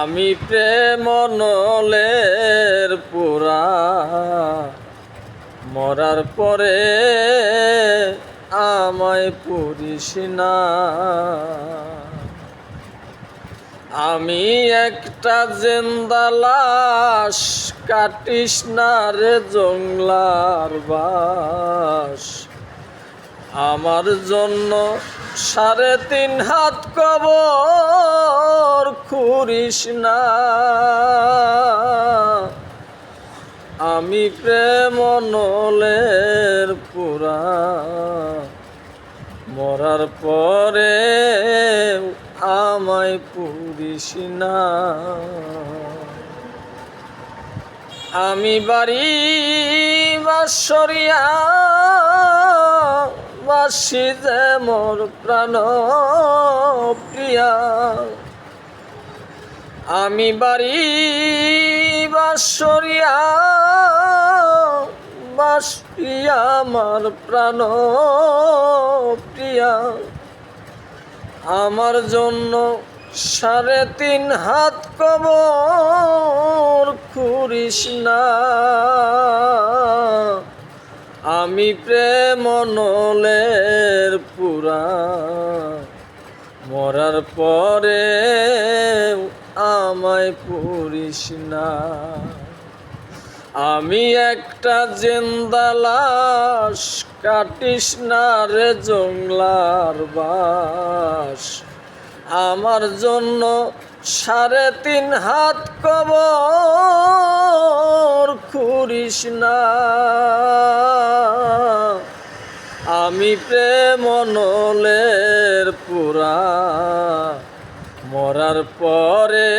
আমি প্রেম নলের পুরা, মরার পরে আমায় পুরিস না। আমি একটা জিন্দা লাশ, কাটিস না রে জংলার বাস। আমার জন্য 3.5 হাত কবর খুঁড়িস না। আমি প্রেম নলের পুরা, মরার পরে আমায় পুরিস না। আমি বাড়ি বাঁশরিয়া, বাসি যে মোর প্রাণ প্রিয়া। আমি বাড়ি বাঁশরিয়া, বাসি আমার প্রাণ প্রিয়া। আমার জন্য 3.5 হাত কবর খুঁড়িস না। আমি প্রেম নলের পুরা, মরার পরে আমায় পুরিস না। আমি একটা জিন্দা লাশ, কাটিস না রে জংলার বাস। আমার জন্য 3.5 হাত কবর খুঁড়িস না। আমি প্রেম নলের পুরা, মরার পরে